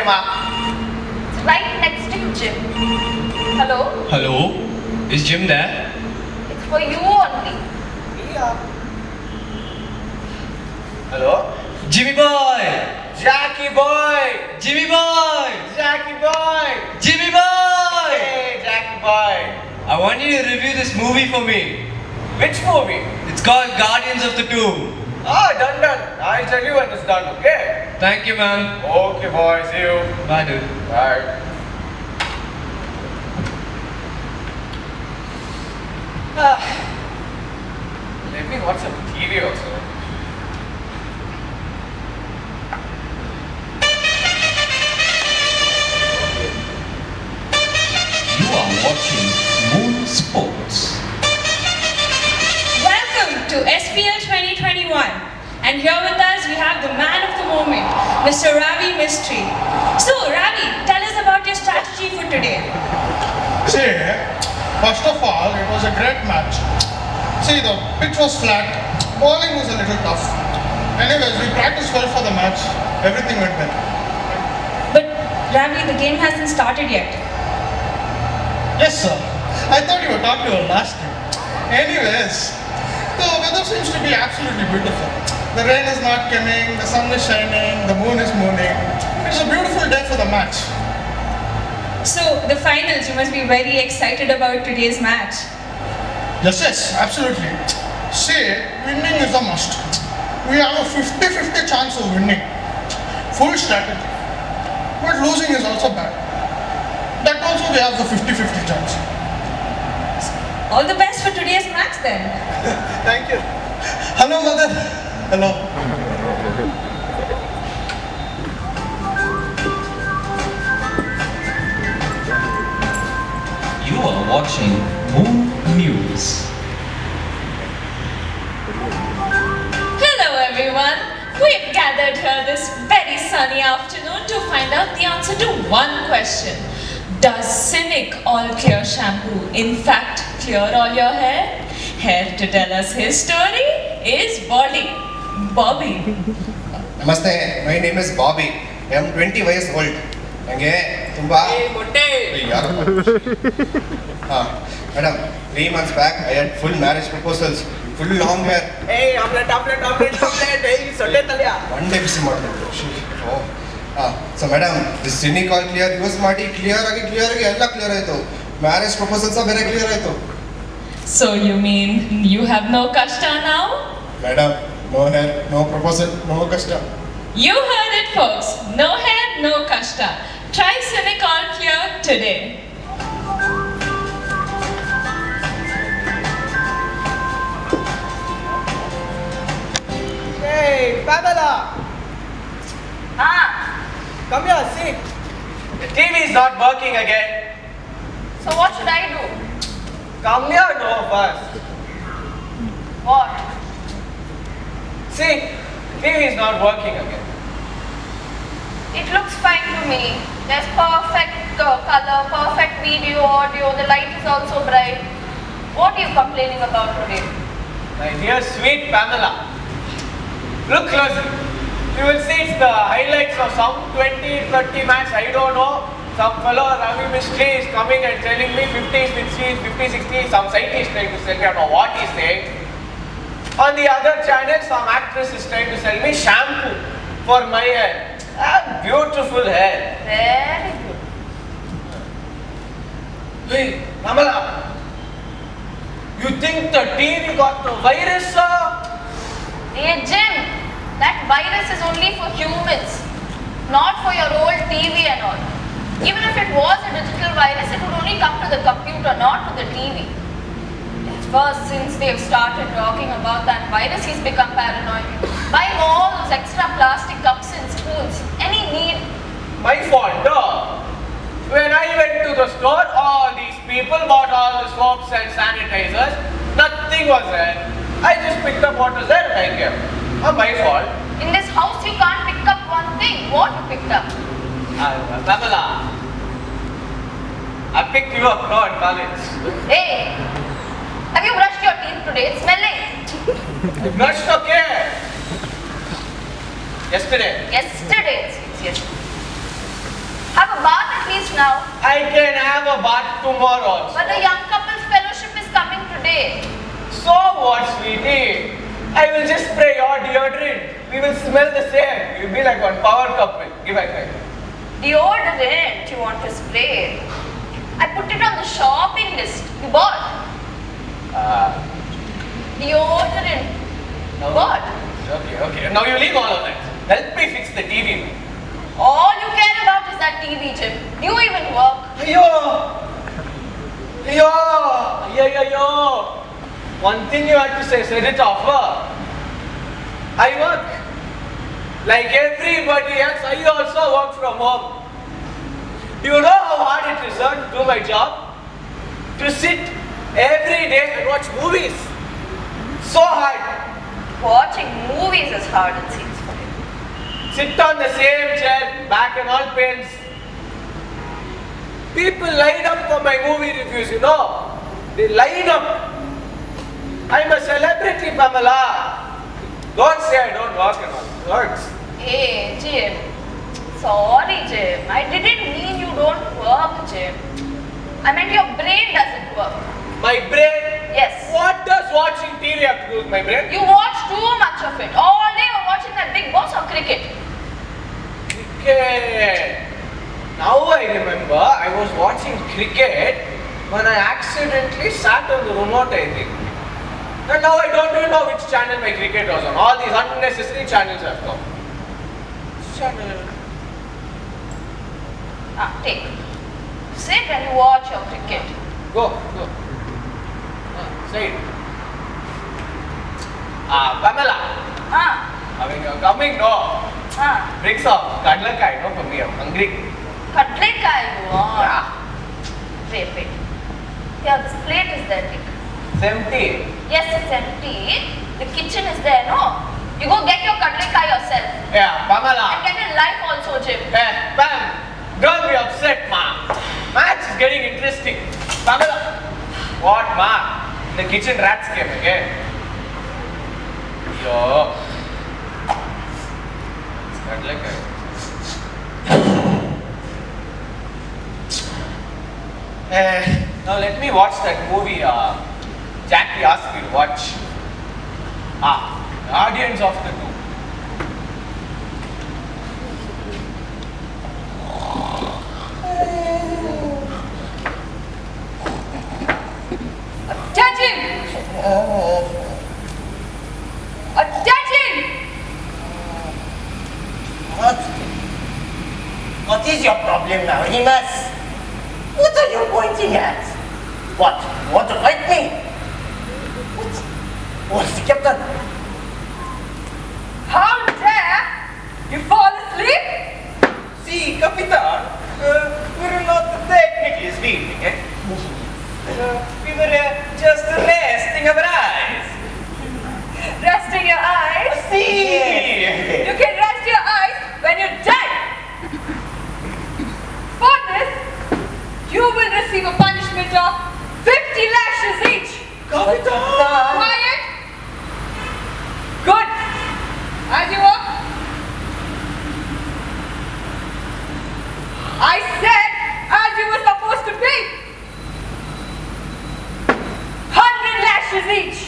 Prema? It's right next to you, Jim. Hello? Hello? Is Jim there? It's for you only. Yeah. Hello? Jimmy boy! Jackie boy! Jimmy boy! Jackie boy! Jimmy boy! Hey, Jackie boy! I want you to review this movie for me. Which movie? It's called Guardians of the Tomb. Ah, done. I'll tell you when it's done, okay? Thank you, man. Okay, boy. See you. Bye, dude. Bye. Let me watch some TV also. You are watching Moon Sports. Welcome to SPL 2021. And here with us we have the man of the moment, Mr. Ravi Mistry. So Ravi, tell us about your strategy for today. See, first of all, it was a great match. See, the pitch was flat, bowling was a little tough. Anyways, we practiced well for the match. Everything went well. But Ravi, the game hasn't started yet. Yes, sir. I thought you were talking about last game. Anyways, the weather seems to be absolutely beautiful. The rain is not coming, the sun is shining, the moon is mooning. It's a beautiful day for the match. So the finals, you must be very excited about today's match. Yes, absolutely. See, winning is a must. We have a 50-50 chance of winning. Full strategy. But losing is also bad. That also we have the 50-50 chance. All the best for today's match then. Thank you. Hello, mother. Hello. You are watching Moon News. Hello everyone. We've gathered here this very sunny afternoon to find out the answer to one question. Does Cynic All Clear Shampoo in fact clear all your hair? Here to tell us his story is Bobby. Namaste, my name is Bobby. I am 20 years old. ನಂಗೆ ತುಂಬಾ madam, 3 months back I had full marriage proposals, full long hair. Hey, omelette. Hey, solle talya. One day ಬಿಸಿ ಮಾಡ್ಬಿಟ್ಟು. So madam, this cynic all clear use ಮಾಡಿ clear ಆಗಿ ಎಲ್ಲ clear ಆಯ್ತು. Marriage proposals ಬೇರೆ clear ಆಯ್ತು. So you mean you have no kashta now? Madam, no hair, no proposal, no ಕಷ್ಟ. You heard it folks. No hair, no kashta. Try Cynic All Clear today. Hey, Pamela. Come here, see. The TV is not working again. So what should I do? Come here, no, first. What? See, TV is not working again. It looks fine to me. There's perfect color, perfect video, audio. The light is also bright. What are you complaining about today? My dear sweet Pamela, look closely. You will see it's the highlights of some 20-30 match, I don't know. Some fellow Ravi Mistry is coming and telling me 50-60, some scientist trying to sell me, I don't know what he's saying. On the other channel, some actress is trying to sell me shampoo for my hair. Beautiful hair. Very good. Hey, Pamela, you think the TV got the virus, sir? Hey Jim, that virus is only for humans, not for your old TV and all. Even if it was a digital virus, it would only come to the computer, not to the TV. First, since they've started talking about that virus, he's become paranoid. Buying all those extra plastic cups and spoons. Any need? My fault, no. When I went to the store, all these people bought all the soaps and sanitizers. Nothing was there. I just picked up what was there and I gave. My fault. In this house, you can't pick up one thing. What you picked up? Pamela, I picked you up now at college. Hey, have you brushed your teeth today? It's smelling. I brushed, okay. Yesterday. Yesterday, it seems. Yes. Have a bath at least now. I can have a bath tomorrow also. But the young couples fellowship is coming today. So what, sweetie? I will just spray your deodorant. We will smell the same. You'll be like one power couple. Give a five. Deodorant you want to spray. I put it on the shopping list. You bought? Deodorant. What? Okay. Now you leave all of that. Help me fix the TV. All you care about is that TV, Jim. Do you even work? Yo. One thing you have to say, set it off. I work. Like everybody else, I also work from home. Do you know how hard it is to do my job? To sit every day and watch movies. So hard. Watching movies is hard, it seems for you. Sit on the same chair, back and all pains. People line up for my movie reviews, you know. They line up. I'm a celebrity, Pamela. Don't say I don't work and all. It hurts. Hey, Jim. Sorry, Jim. I didn't mean you don't work, Jim. I meant your brain doesn't work. My brain? Yes. What does watching TV have to do with my brain? You watch too much of it. All day you're watching that Big Boss or cricket. Cricket. Now I remember I was watching cricket when I accidentally sat on the remote, I think. And now I don't even know which channel my cricket was on. All these unnecessary channels have come. Which channel? Take. Sit and you watch your cricket. Go. Say it. Pamela. When you're coming, no. Bring some kadlakai, no, for me. I'm hungry. Kadlekai you want? Yeah. Wait. Yeah, this plate is there, take. It's empty. Yes, it's empty. The kitchen is there, no? You go get your kadlekai yourself. Yeah, Pamela. And get a life also, Jim. Hey, Pam, don't be upset, ma. Match is getting interesting. Pamela. What, ma? The kitchen rats came again. Yo. It's not like now let me watch that movie Jackie asked me to watch. Guardians of the Two. Attention! Attention! What is your problem now, Remus? What are you pointing at? What? You want to fight me? What's the captain? How dare you fall asleep? See, Kapitan, we're not technically sleeping, eh? We were just resting our eyes. Resting your eyes? See? You can rest your eyes when you're dead. For this, you will receive a punishment of 50 lashes each. Kapitan! Quiet. Good. As you walk. I said as you were supposed to be. 100 lashes each.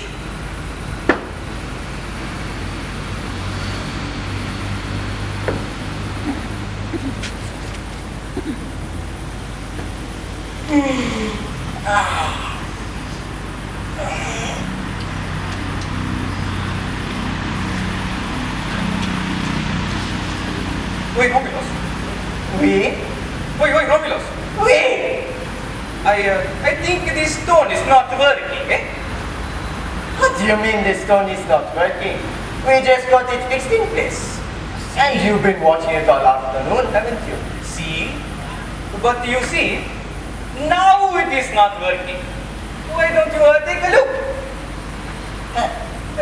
Wait, Romulus. We? Wait, Romulus. We? I think this stone is not working, eh? What do you mean the stone is not working? We just got it fixed in place. And you've been watching it all afternoon, haven't you? See? But you see, now it is not working. Why don't you take a look?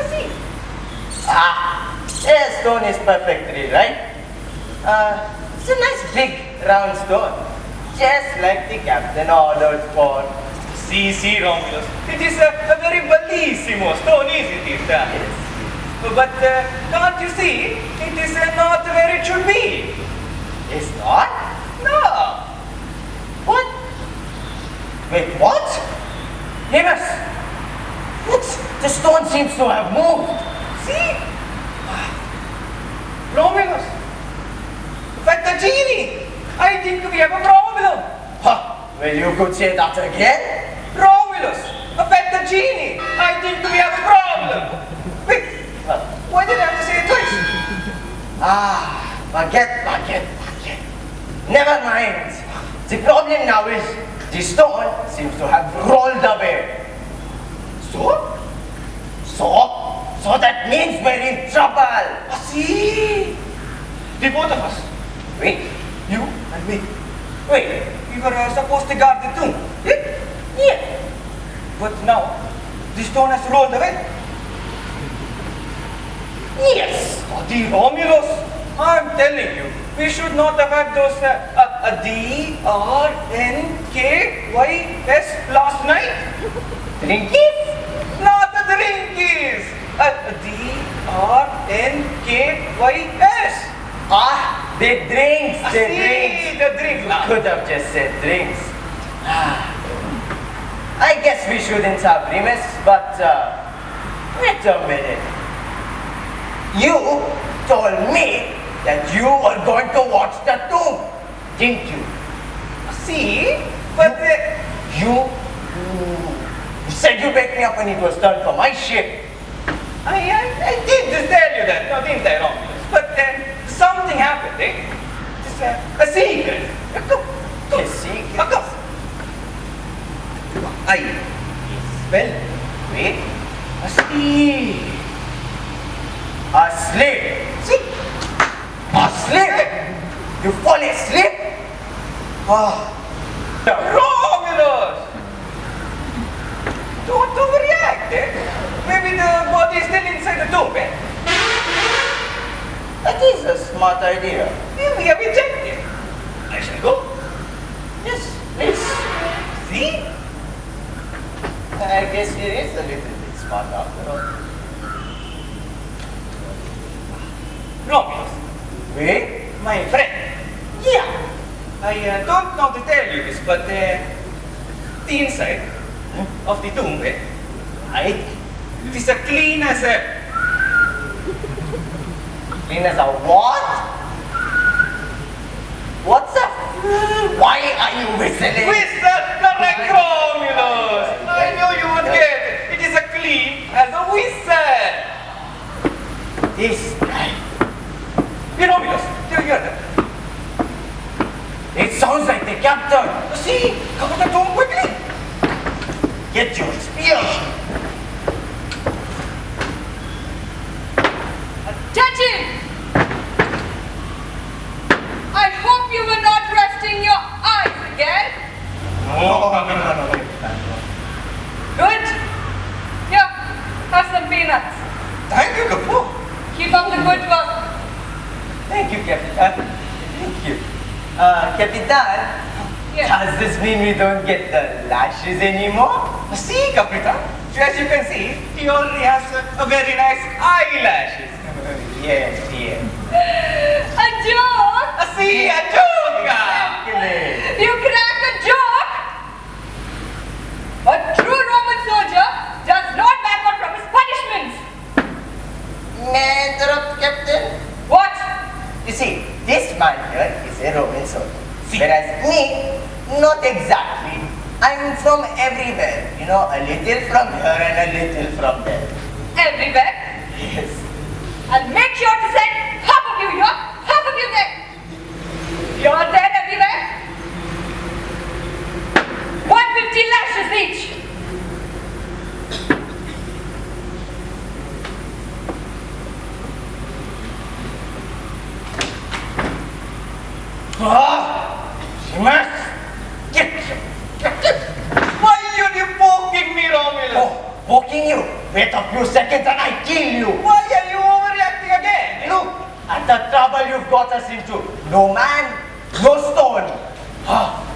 See? The stone is perfectly right. It's a nice big round stone. Just like the captain ordered for. See, Romulus. It is a very bellissimo stone, isn't it? Yes. But can't you see? It is not where it should be. It's not? No. What? Wait, what? Remus! What's... The stone seems to have moved. See? Romulus. Fettuccine. I think we have a problem. Huh. Well, you could say that again. Romulus. A fettuccine. I think we have a problem. Wait. Why did I have to say it twice? Ah, forget. Never mind. The problem now is the stone seems to have rolled away. So? So that means we're in trouble. See? The both of us. Wait, You and me. wait. We were supposed to guard the tomb. Yeah. But now, the stone has rolled away. Yes. The Romulus. I'm telling you, we should not have had those DRNKYS last night. Drinkies? Not the drinkies. DRNKYS. Ah, the drinks. The See, drinks. the drinks. Could have just said drinks. I guess we shouldn't have Remus, but wait a minute. You told me that you were going to watch the tomb, didn't you? See, but You said you'd wake me up when it was time for my ship. I did just tell you that, no, didn't I, Romulus? But something happened, eh? Just a secret. Come. A secret? Come. Well, Wait. Asleep. Asleep. see, Asleep. You fall asleep? Ah. Romulus! Don't overreact, eh? Maybe the body is still inside the tomb, eh? That is a smart idea. Yeah, we have ejected. I shall go. Yes, please. See? I guess it is a little bit smart after all. Romulus, Wait. my friend. Yeah. I don't know to tell you this, but the inside of the tomb, eh? Right? It is as clean as a... Clean as a what? What's up? Why are you whistling? Whistle! Correct, Romulus! I knew you would get it. It is as clean as a whistle. This guy. Hey, Romulus, do you hear that? It sounds like the captain. See, come to the tomb quickly. Get your spear. Attention! I hope you were not resting your eyes again. No. Good. Here, have some peanuts. Thank you, Kapoor. Keep up the good work. Thank you, Captain. Thank you. Capitan, Yes. does this mean we don't get the lashes anymore? See, Capitan, as you can see, he already has a very nice eyelashes. Yes. A joke? See, a joke! Excellent. You crack a joke? A true Roman soldier does not back out from his punishments. May I interrupt, Captain? What? You see, this man here is a Roman soldier. Whereas me, not exactly. I'm from everywhere. You know, a little from here and a little from there. Everywhere? Yes. I'll make sure to send half of you here, half of you there. You're there everywhere? 150 lashes each. Remus! Get Why are you poking me, Romulus? Oh, poking you. Wait a few seconds and I kill you. Why are you overreacting again? Look at the trouble you've got us into. No man, no stone.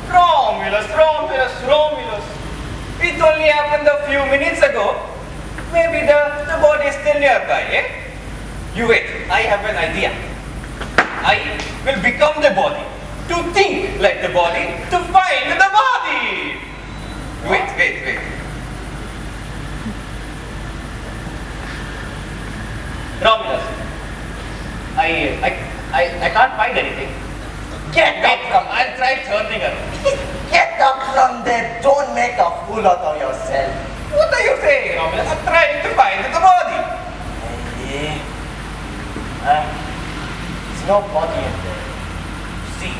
Romulus. It only happened a few minutes ago. Maybe the body is still nearby, eh? You wait, I have an idea. I will become the body. To think like the body, to find the body. Wait. Romulus, I can't find anything. Get up from I'll try turning around. Get up from there. Don't make a fool out of yourself. What are you saying, Romulus? I'm trying to find the body. Yeah. There's no body in there. See.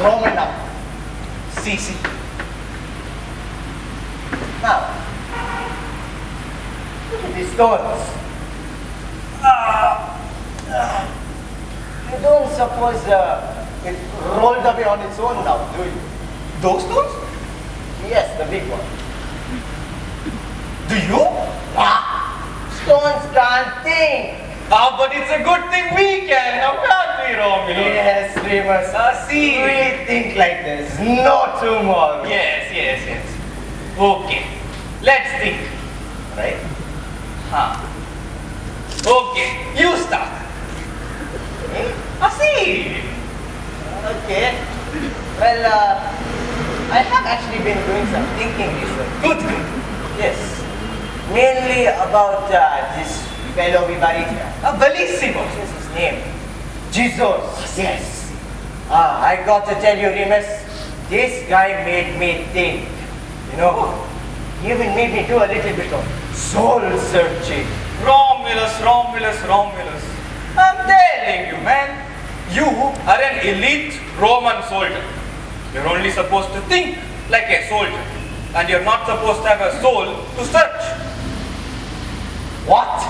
Roman now. See. Now, look at these stones. You don't suppose it rolled away on its own now, do you? Those stones? Yes, the big one. Do you? Stones can't think. But it's a good thing we can, now can't we, Romulus? Yes, we must see. we think like this. No tomorrow. Yes. Okay, let's think. Right? Okay, you start. See. Okay. Well, I have actually been doing some thinking recently. Good. Yes. Mainly about this fellow we buried here. Bellissimo. What is his name? Jesus. Yes. I got to tell you, Remus, this guy made me think. You know, he even made me do a little bit of soul searching. Romulus. I'm telling you, man. You are an elite Roman soldier. You're only supposed to think like a soldier. And you're not supposed to have a soul to search. What?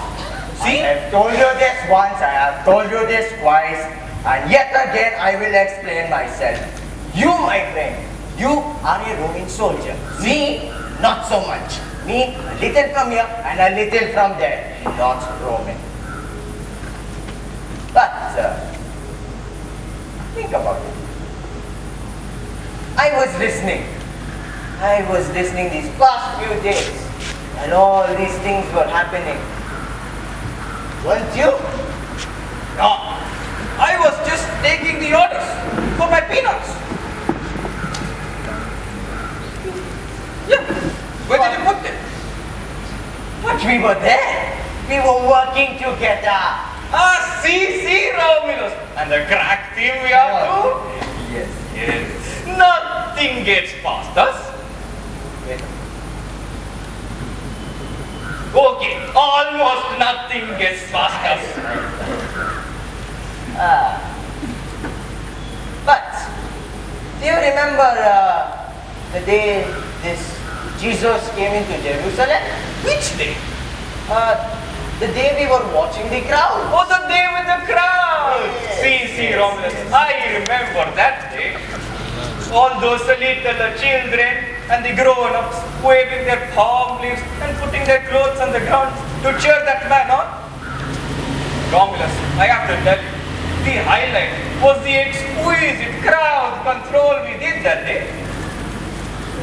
See? I have told you this once, I have told you this twice, and yet again I will explain myself. You, my friend, you are a Roman soldier. Me, not so much. Me, a little from here and a little from there. Not Roman. But, think about it. I was listening these past few days, and all these things were happening. Weren't you? No. I was just taking the orders for my peanuts. Yeah. Where did you put them? But we were there. We were working together. See, Romulus. And the crack team we are too. Yes. Nothing gets past us. Okay, almost nothing gets past us. But, do you remember the day this Jesus came into Jerusalem? Which day? The day we were watching the crowd. Oh, the day with the crowd. Yes. See, Romulus, I remember that day. All those little children and the grown-ups waving their palm leaves and putting their clothes on the ground to cheer that man on. Romulus, I have to tell you, the highlight was the exquisite crowd control we did that day.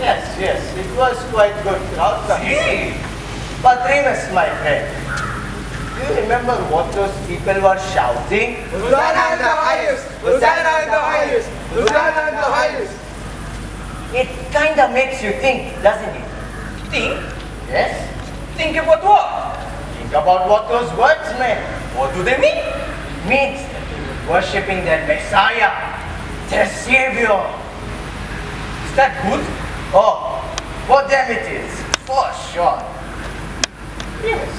Yes, it was quite good crowd. See? But Remus, my friend, do you remember what those people were shouting? Hosanna in the highest! Hosanna in the highest! Hosanna in the highest! It kind of makes you think, doesn't it? Think? Yes? Think about what? Think about what those words meant. What do they mean? Means worshipping their Messiah, their Savior. Is that good? Oh, for them it is, for sure. Yes.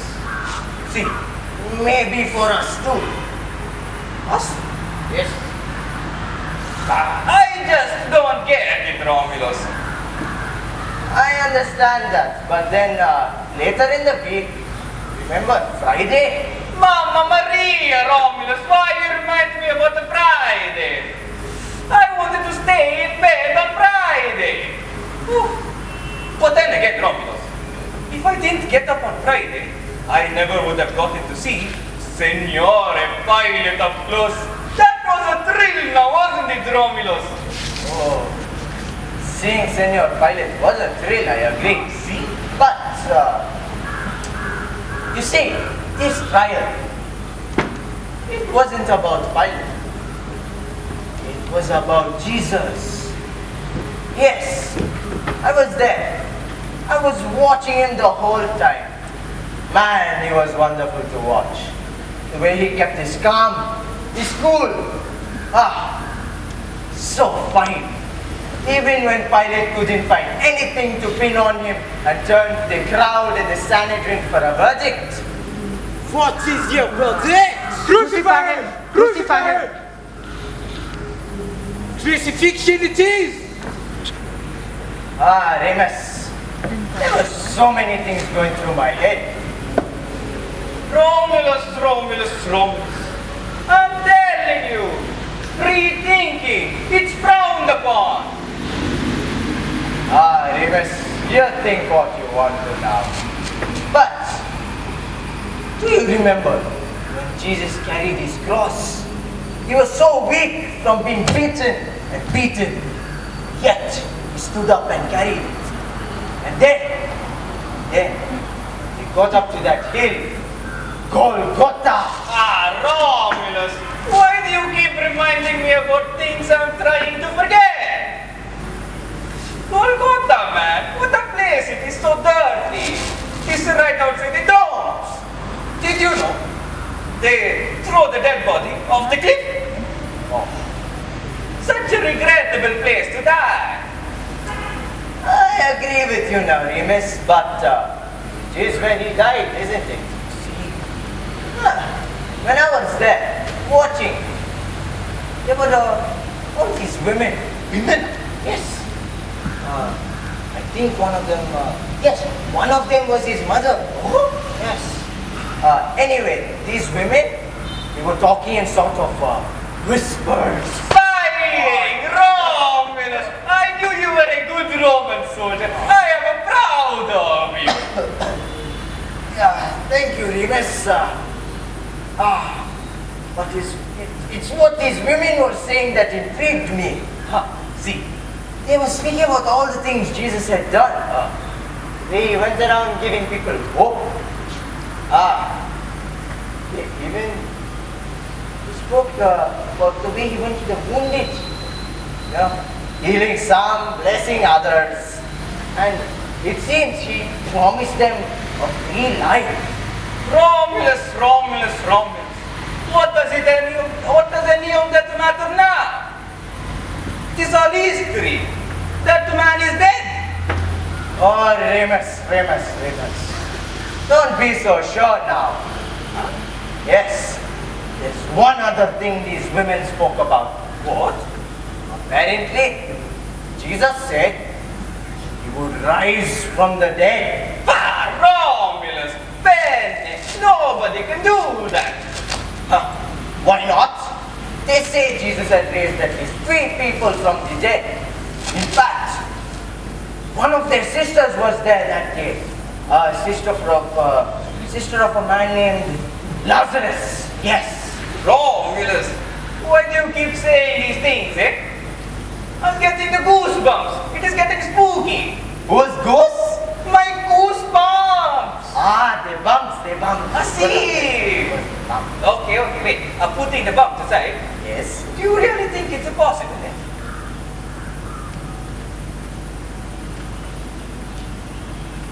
See, Maybe for us too. us? Yes. I just don't get it, Romulus. I understand that, but then later in the week, remember Friday? Mamma Maria, Romulus, why you remind me about the Friday? I wanted to stay in bed on Friday. Whew. But then again, Romulus, if I didn't get up on Friday, I never would have gotten to see Signore Pilate up close. That was a thrill now, wasn't it, Romulus? Oh, seeing Senor Pilate was a thrill, I agree. See? But, you see, this trial, It wasn't about Pilate. It was about Jesus. Yes, I was there. I was watching him the whole time. Man, he was wonderful to watch. The way he kept his calm, his cool. Ah, so fine. Even when Pilate couldn't find anything to pin on him and turned to the crowd and the Sanhedrin for a verdict. What is your verdict? Crucify him! Crucify him! Crucifixion it is! Ah, Remus, there were so many things going through my head. Romulus. I'm telling you, free thinking, it's frowned upon. Ah, Remus, you think what you want to now. But, do you remember when Jesus carried his cross? He was so weak from being beaten and beaten. Yet, he stood up and carried it. And then, he got up to that hill, Golgotha. Ah, Romulus, why do you keep reminding me about things I'm trying to forget? Golgotha, man, what a place, it is so dirty. It's right outside the domes. Did you know? They throw the dead body off the cliff. Oh, such a regrettable place to die. I agree with you now, Remus, but it is when he died, isn't it? See? When I was there, watching, there were all these women. Women? Yes. I think one of them, one of them was his mother. Oh? Yes. Anyway, these women, they were talking in sort of whispers. Fighting, Romulus! I knew you were a good Roman soldier. I am proud of you. Yeah, thank you, Remus. But it's what these women were saying that intrigued me. See, they were speaking about all the things Jesus had done. They went around giving people hope. They even spoke about the way he went to the wounded. Healing some, blessing others. And it seems he promised them a free life. Romulus. What does any of that matter now? It is all history. That man is dead. Oh, Remus. Don't be so sure now. Yes, there's one other thing these women spoke about. What? Apparently, Jesus said he would rise from the dead. Romulus, Bene, nobody can do that. Why not? They say Jesus had raised at least 3 people from the dead. In fact, one of their sisters was there that day. Sister of a man named Lazarus. Yes. Romulus, why do you keep saying these things, eh? I'm getting the goosebumps. It is getting spooky. Who's goose? My goosebumps. They bumps. I see. Okay, wait. Putting the bumps aside, Yes. do you really think it's possible, eh?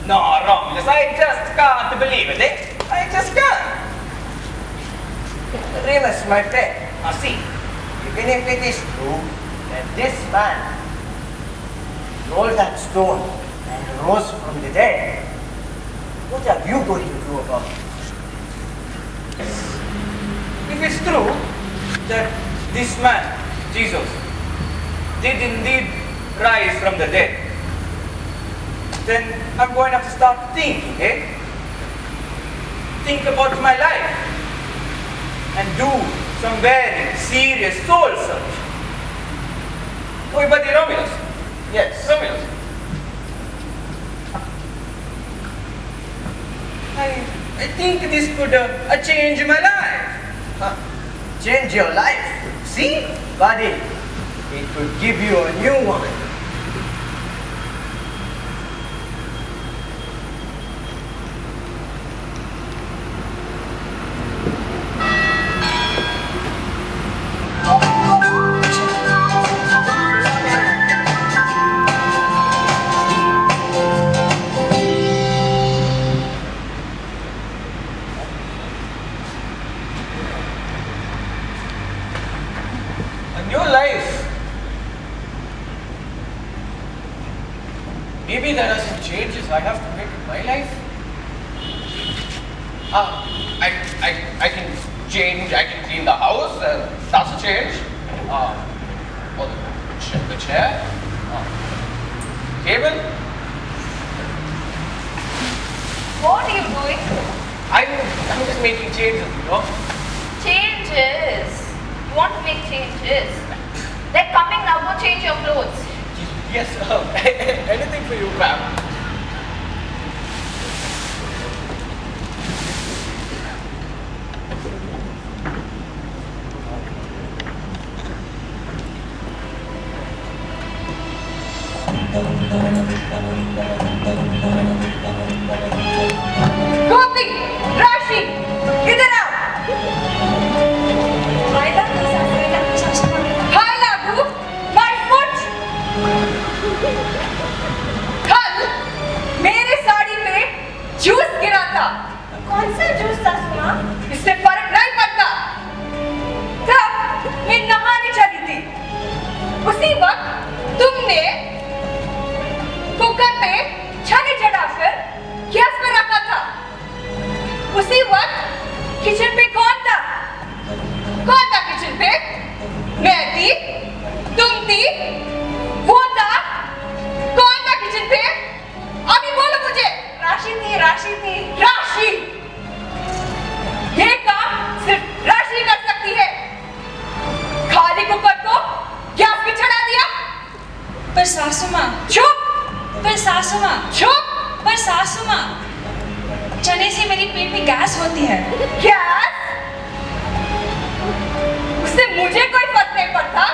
No, Romulus, I just can't believe it, eh? I just can't. Remus, my friend, See, even if it is true that this man rolled that stone and rose from the dead, what are you going to do about it? if it's true that this man, Jesus, did indeed rise from the dead, then I'm going to have to start thinking, eh? Think about my life and do some very serious soul search. Oi, buddy Romulus. Yes. Romulus. I think this could change my life. Change your life. See, buddy, it could give you a new one. Your life. Maybe there are some changes I have to make in my life. I can change, I can clean the house, that's a change. Or the chair, table. What are you doing? I'm just making changes, you know. Changes. You want to make changes. They're coming now, go change your clothes. Yes, anything for you, Pam. Gopi! Rashi! इधर आओ! Hi, Lagu! My foot! कल मेरे साड़ी पे juice गिरा था। कौन सा juice था सुना? इससे फर्क नहीं पड़ता। तब मैं नहाने चली थी। उसी वक्त तुमने कुकर पे छाने चढ़ाकर गैस पर रखा था। उसी वक्त किचन पे कौन था? कौन था किचन पे? मैं थी, तुम थी, वो था, कौन था किचन पे? अभी बोलो मुझे। राशि थी, राशि थी। राशि? ये काम सिर्फ राशि कर सकती है। खाली कुकर को गैस पे चढ़ा दिया। पर सासू माँ, चुप! पर सासू माँ, चुप! पर सासू माँ, चने से मेरी पेट में गैस होती है। गैस? उससे मुझे कोई फर्क नहीं पड़ता।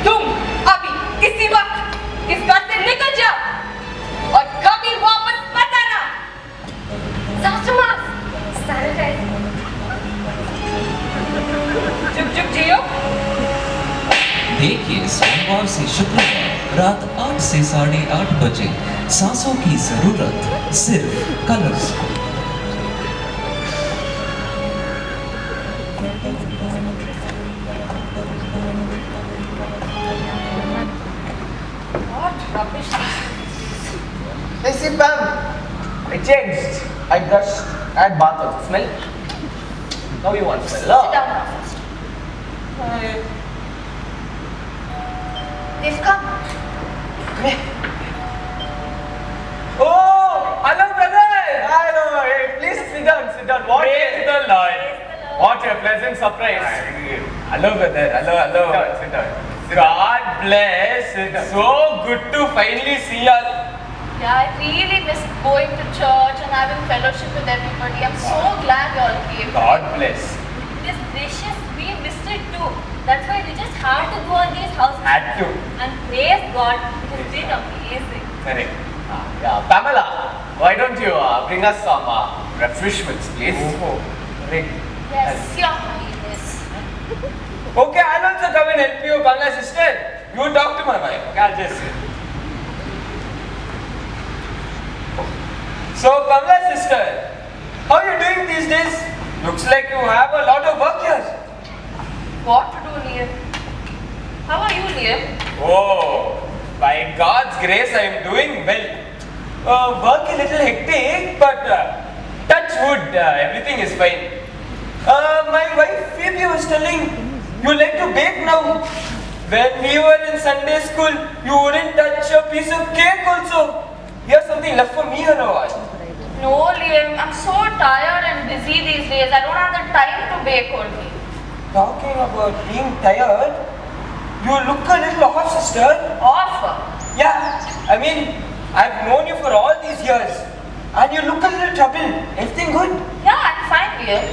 तुम अभी इसी वक्त इस घर से निकल जाओ और कभी वापस मत आना। सासू माँ, सैनिटाइज। चुप चुप जियो। देखिए सोमवार से शुक्रवार रात 8 से 8:30 बजे सांसों की जरूरत सिर्फ कलर्स को। What rubbish. Hey, see, Pam, I changed. I brushed, I had bath also. Smell? Now you want smell? Sit down now first. They've come. Come here. Oh, hello, brother. Hello. Hey, please sit down, sit down. What Praise the Lord. What a pleasant surprise. Hello, brother. Hello, hello. Sit down, sit down. God bless. It's so good to finally see you. Yeah, I really miss going to church and having fellowship with everybody. I'm so glad you all came. God bless. This dishes, we missed it too. That's why we just had to go on these houses. Had to. And praise God, it has been amazing. Correct. Yeah, Pamela, why don't you bring us some refreshments, please? Oh, great. Yes, Your Highness. Okay, I'll also come and help you, Pamela sister. You talk to my wife. Okay, I'll just sit. So, Pamela sister, how are you doing these days? Looks like you have a lot of work here. What to do, Liam? How are you, Liam? Oh, by God's grace, I am doing well. Work a little hectic, but touch wood, everything is fine. My wife Phoebe was telling you like to bake now. When we were in Sunday school, you wouldn't touch a piece of cake also. Here's something left for me or what? No, Liam. I'm so tired and busy these days. I don't have the time to bake only. Talking about being tired, you look a little off, sister. Off? Yeah, I mean, I've known you for all these years, and you look a little troubled. Everything good? Yeah, I'm fine, Liam.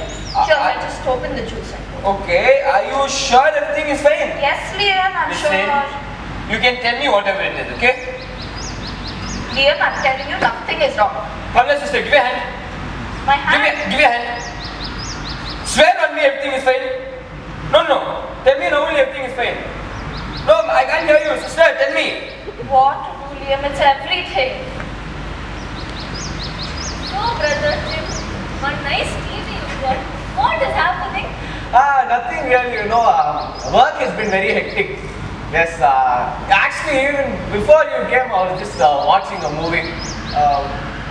Sure, I'll just open the juice. Okay, are you sure everything is fine? Yes, Liam, I'm Listen, sure. you can tell me whatever it is, okay? Liam, I'm telling you, nothing is wrong. Pamela sister, give me a hand. My hand. Give me a hand. Swear on me everything is fine. No. Tell me now only everything is fine. No, I can't hear you, sister. Tell me. What to do, Liam? It's everything. So, brother Jim, one nice TV you got. What is happening? Nothing really, you know. Work has been very hectic. Yes, actually, even before you came, I was just watching a movie,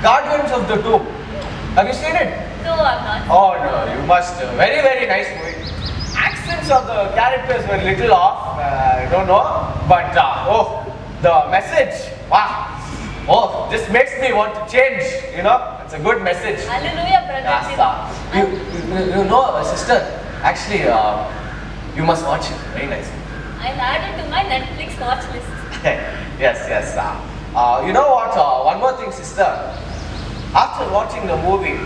Guardians of the Tomb. Have you seen it? No, I'm not. Oh no, you must. Very, very nice movie. Accents of the characters were a little off. I don't know, but oh, the message. Wow. Oh, this makes me want to change. You know, it's a good message. Hallelujah, brother. Yes, you know, sister. Actually, you must watch it. Very nice. I'll add it to my Netflix watch list. Yes. You know what? One more thing, sister. After watching the movie,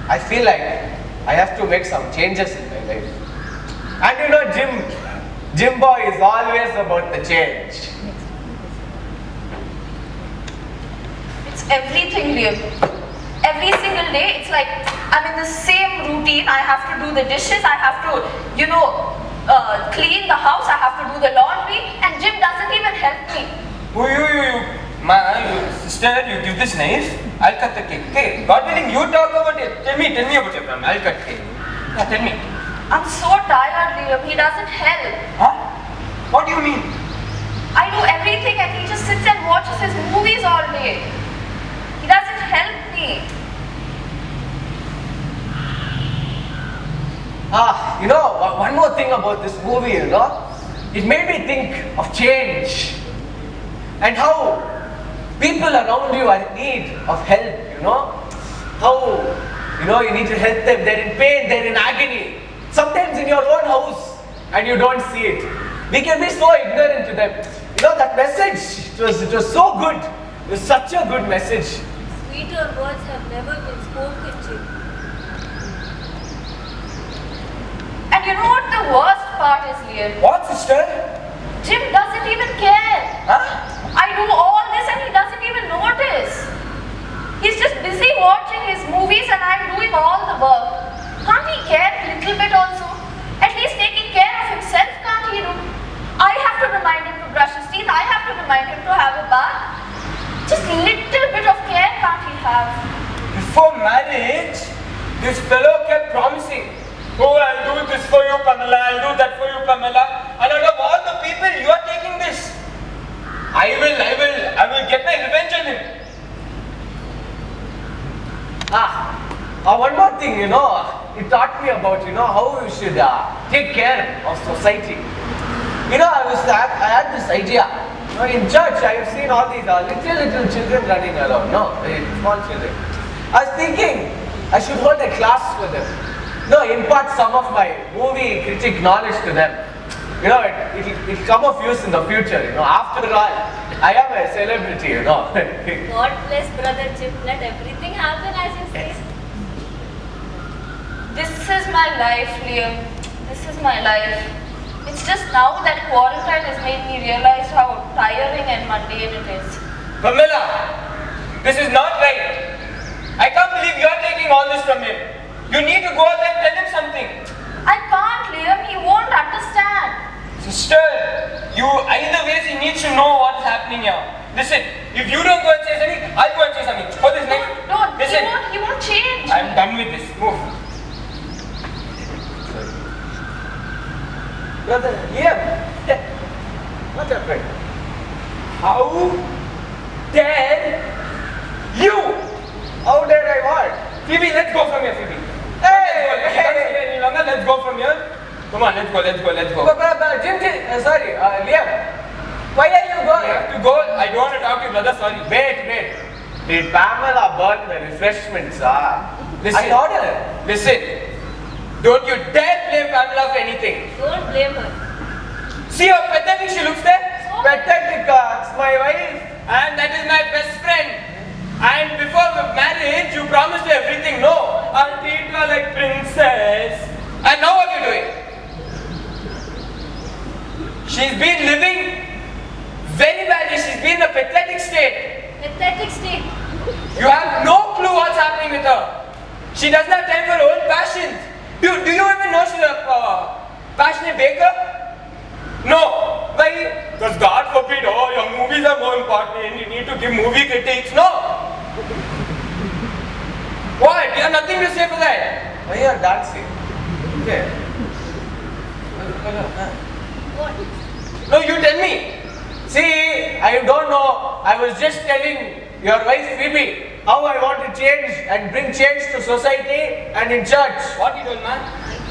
I feel like I have to make some changes in my life. And you know, Jim boy is always about the change. It's everything, Liam. Every single day, it's like I'm in the same routine. I have to do the dishes. I have to, clean the house. I have to do the laundry. And Jim doesn't even help me. Sister, you give this knife, I'll cut the cake. Okay, God willing, you talk about it. Tell me about your plan. I'll cut cake. Yeah, tell me. I'm so tired, Liam. He doesn't help. Huh? What do you mean? I do everything and he just sits and watches his movies all day. He doesn't help me. You know, one more thing about this movie, you know, it made me think of change and how people around you are in need of help, you know, how, you know, you need to help them, they're in pain, they're in agony, sometimes in your own house and you don't see it. We can be so ignorant to them. You know, that message, it was so good, it was such a good message. Sweeter words have never been spoken, Jim. And you know what the worst part is, Liam? What, sister? Jim doesn't even care. Huh? I do all this and he doesn't even notice. He's just busy watching his movies and I'm doing all the work. Can't he care a little bit also? At least taking care of himself, can't he do? I have to remind him to brush his teeth. I have to remind him to have a bath. Just little bit of care can't he have? Before marriage, this fellow kept promising, oh, I'll do this for you, Pamela, I'll do that for you, Pamela. And out of all the people, you are taking this. I will get my revenge on him. One more thing, you know, it taught me about, you know, how you should take care of society. You know, I had this idea. You know, in church, I have seen all these little children running around, no, very small children. I was thinking, I should hold a class for them. No, impart some of my movie critic knowledge to them. You know, it'll come of use in the future, you know. After all, I am a celebrity, you know. God bless brother Jim. Let everything happen as you say. This is my life, Liam. This is my life. It's just now that quarantine has made me realize how tiring and mundane it is. Pamela, this is not right. I can't believe you are taking all this from him. You need to go out and tell him something. I can't, Liam. He won't understand. Sister, either ways he needs to know what's happening here. Listen, if you don't go and say something, I'll go and say something. Hold this knife. Don't. Listen. He won't change. I'm done with this. Move. Brother, Liam, what happened? How dare you? How dare I what? Phoebe, let's go from here, Phoebe. Hey! Any longer, let's go from here. Come on, let's go. Jim, sorry, Liam, why are you You going? have to go. I don't want to talk to you, brother. Sorry. Wait. Did Pamela burn the refreshments? Listen. I ordered it. Listen. Don't you dare blame Pamela for anything. Don't blame her. See how pathetic she looks there? Pathetic, it's my wife. And that is my best friend. And before marriage, you promised her everything. No, I'll treat her like princess. And now what are you doing? She's been living very badly. She's been in a pathetic state. Pathetic state. You have no clue what's happening with her. She doesn't have time for her own passions. Do you even know she's a passionate baker? No. Why? Because God forbid, your movies are more important. You need to give movie critics. No. What? You have nothing to say for that. Why are you dancing? Okay. What? No, you tell me. See, I don't know. I was just telling your wife Phoebe how I want to change and bring change to society and in church. What you told, man?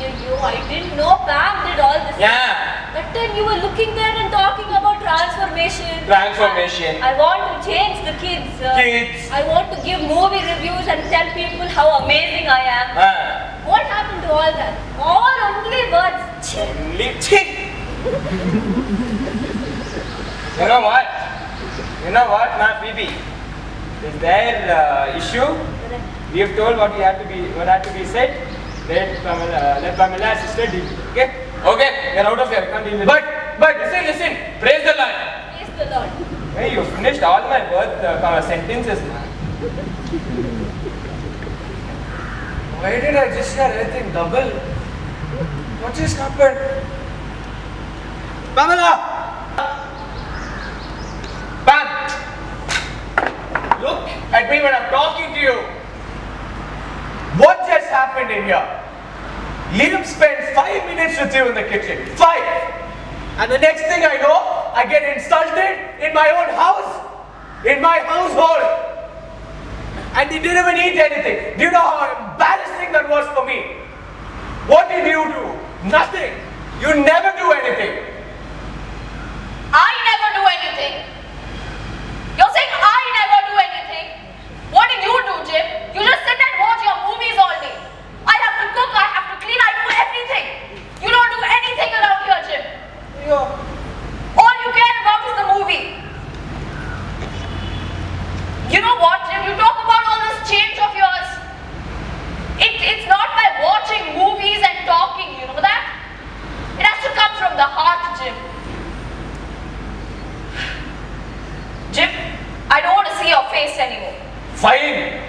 I didn't know Pam did all this. Yeah. That time you were looking there and talking about transformation. Transformation. I want to change the kids. Kids. I want to give movie reviews and tell people how amazing I am. What happened to all that? All only words. You know what? You know what, ma Phoebe? Is there issue? We have told what had to be said. Let Pamela sister deal. Okay? Okay, you're out of here. Can't deal with it. But listen. Praise the Lord. Praise the Lord. Hey, you finished all my birth sentences, man. Why did I just hear everything double? What just happened? Pamela! Pam! Look at me when I'm talking to you. What just happened in here? Liam spent 5 minutes with you in the kitchen. 5! And the next thing I know, I get insulted in my own house, in my household. And he didn't even eat anything. Do you know how embarrassing that was for me? What did you do? Nothing. You never do anything. I never do anything. You're saying I never do anything? What did you do, Jim? You just sit and watch your movies all day. I have to cook, I have to clean, I do everything. You don't do anything around here, Jim. All you care about is the movie. You know what, Jim? You talk about all this change of yours. It's not by watching movies and talking, you know that? It has to come from the heart, Jim. Jim, I don't want to see your face anymore. Fine.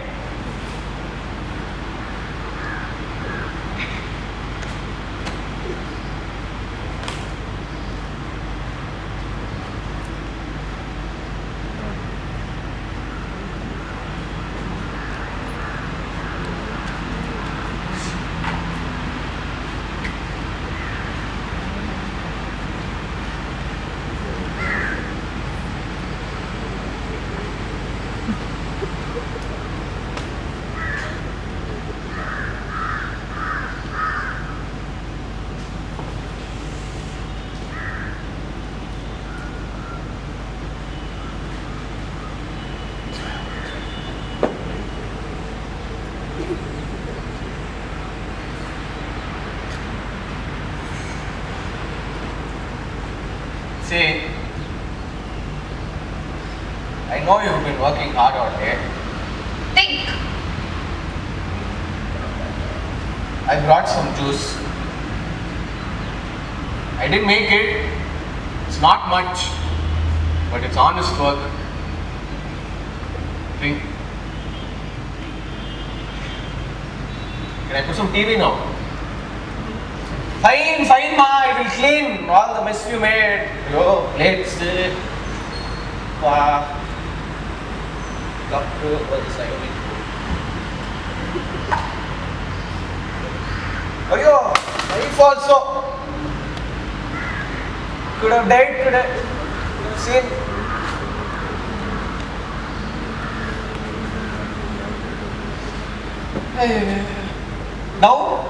See, I know you've been working hard all day. Think. I brought some juice. I didn't make it. It's not much, but it's honest work. Drink. Can I put some TV now? Fine, ma. I will clean all the mess you made. Yo, plates. Cup to the side of it. Oh, yo, wife also. Could have died today. Could have seen. Now?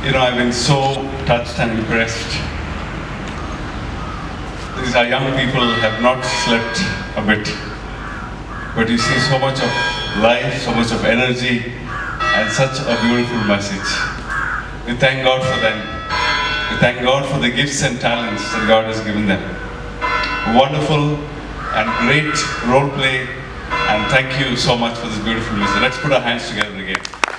You know, I've been so touched and impressed. These are young people who have not slept a bit. But you see so much of life, so much of energy, and such a beautiful message. We thank God for them. We thank God for the gifts and talents that God has given them. Wonderful and great role play, and thank you so much for this beautiful music. Let's put our hands together again.